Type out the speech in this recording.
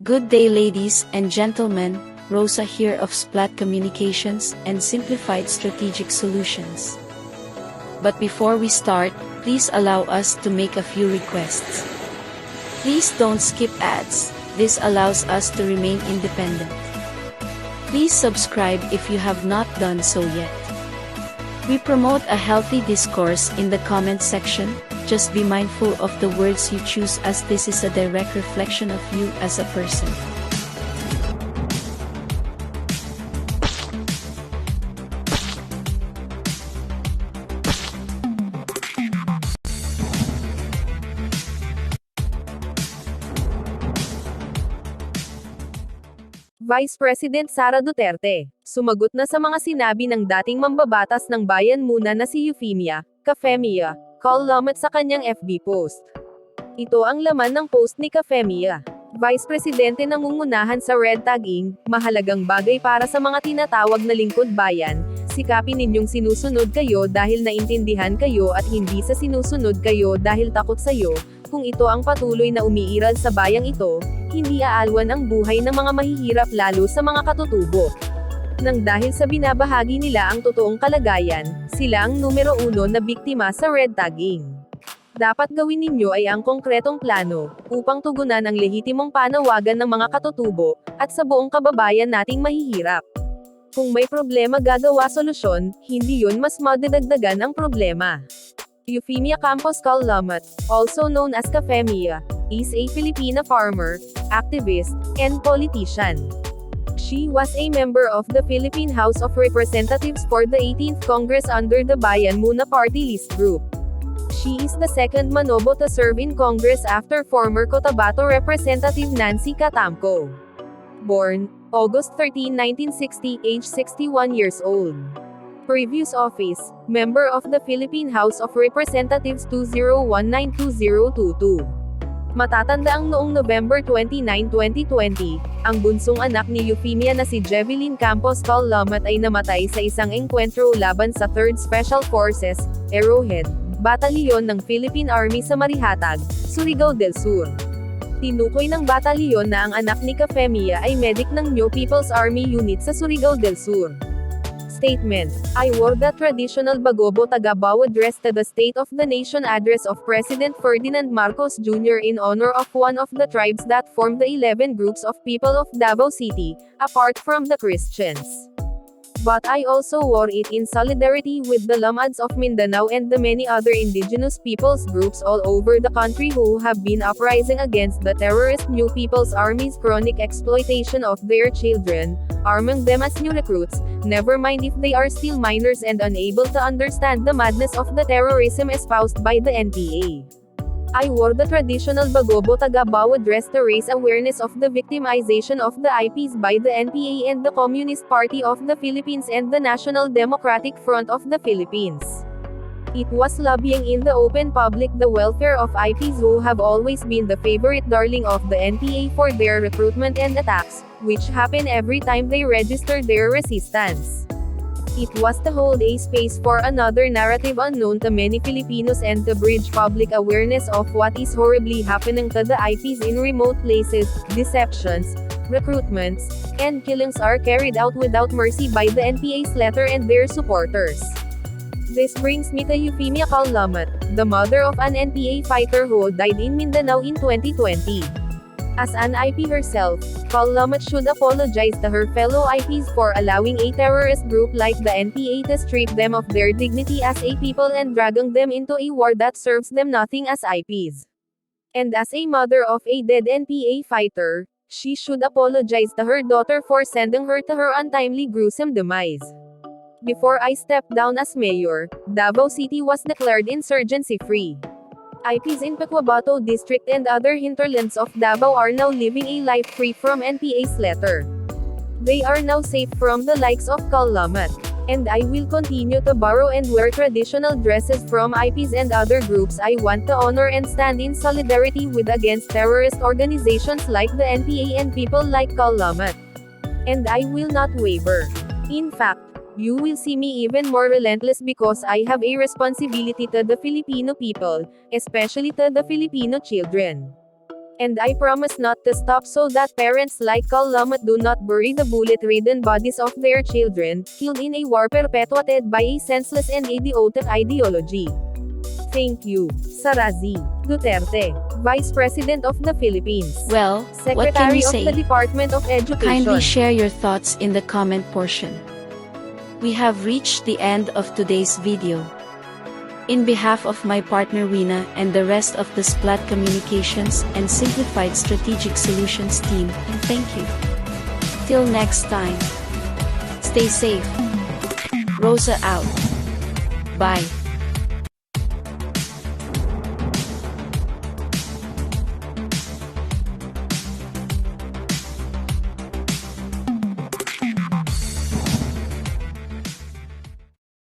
Good day ladies and gentlemen, Rosa here of Splat Communications and Simplified Strategic Solutions. But before we start, please allow us to make a few requests. Please don't skip ads, this allows us to remain independent. Please subscribe if you have not done so yet. We promote a healthy discourse in the comment section. Just be mindful of the words you choose as this is a direct reflection of you as a person. Vice President Sara Duterte, sumagot na sa mga sinabi ng dating mambabatas ng bayan muna na si Femia, Femia, Cullamat sa kanyang FB post. Ito ang laman ng post ni Femia. Vice Presidente nangungunahan sa red tagging, mahalagang bagay para sa mga tinatawag na lingkod bayan, sikapin ninyong sinusunod kayo dahil naintindihan kayo at hindi sa sinusunod kayo dahil takot sayo. Kung ito ang patuloy na umiiral sa bayang ito, hindi aalwan ang buhay ng mga mahihirap lalo sa mga katutubo. Nang dahil sa binabahagi nila ang totoong kalagayan, sila ang numero 1 na biktima sa red tagging. Dapat gawin ninyo ay ang konkretong plano, upang tugunan ang lehitimong panawagan ng mga katutubo, at sa buong kababayan nating mahihirap. Kung may problema gagawa solusyon, hindi yun mas madadagdagan ang problema. Femia Campos Cullamat, also known as Femia, is a Filipina farmer, activist, and politician. She was a member of the Philippine House of Representatives for the 18th Congress under the Bayan Muna Party List Group. She is the second Manobo to serve in Congress after former Cotabato Representative Nancy Catamco. Born August 13, 1960, age 61 years old. Previous office, member of the Philippine House of Representatives 2019-2022. Matatanda ang noong November 29, 2020, ang bunsong anak ni Femia na si Jeveline Campos Cullamat ay namatay sa isang engkwentro laban sa 3rd Special Forces, Arrowhead, Batalyon ng Philippine Army sa Marihatag, Surigao del Sur. Tinukoy ng batalyon na ang anak ni Femia ay medic ng New People's Army Unit sa Surigao del Sur. Statement: I wore the traditional Bagobo Tagabawa dress to the State of the Nation address of President Ferdinand Marcos Jr. in honor of one of the tribes that form the 11 groups of people of Davao City, apart from the Christians. But I also wore it in solidarity with the Lamads of Mindanao and the many other indigenous peoples groups all over the country who have been uprising against the terrorist New People's Army's chronic exploitation of their children, arming them as new recruits, never mind if they are still minors and unable to understand the madness of the terrorism espoused by the NPA. I wore the traditional Bagobo Tagabawa dress to raise awareness of the victimization of the IPs by the NPA and the Communist Party of the Philippines and the National Democratic Front of the Philippines. It was lobbying in the open public the welfare of IPs who have always been the favorite darling of the NPA for their recruitment and attacks, which happen every time they register their resistance. It was to hold a space for another narrative unknown to many Filipinos and to bridge public awareness of what is horribly happening to the IPs in remote places. Deceptions, recruitments, and killings are carried out without mercy by the NPA's letter and their supporters. This brings me to Femia Cullamat, the mother of an NPA fighter who died in Mindanao in 2020. As an IP herself, Cullamat should apologize to her fellow IPs for allowing a terrorist group like the NPA to strip them of their dignity as a people and dragging them into a war that serves them nothing as IPs. And as a mother of a dead NPA fighter, she should apologize to her daughter for sending her to her untimely gruesome demise. Before I stepped down as mayor, Davao City was declared insurgency-free. IPs in Cotabato District and other hinterlands of Davao are now living a life free from NPA's letter. They are now safe from the likes of Cullamat. And I will continue to borrow and wear traditional dresses from IPs and other groups I want to honor and stand in solidarity with against terrorist organizations like the NPA and people like Cullamat. And I will not waver. In fact, you will see me even more relentless because I have a responsibility to the Filipino people, especially to the Filipino children. And I promise not to stop so that parents like Cullamat do not bury the bullet-ridden bodies of their children, killed in a war perpetuated by a senseless and idiotic ideology. Thank you, Sara Duterte, Vice President of the Philippines. Well, what can Secretary we of say? the Department of Education. Kindly share your thoughts in the comment portion. We have reached the end of today's video. In behalf of my partner Wina and the rest of the Splat Communications and Simplified Strategic Solutions team, thank you. Till next time. Stay safe. Rosa out. Bye.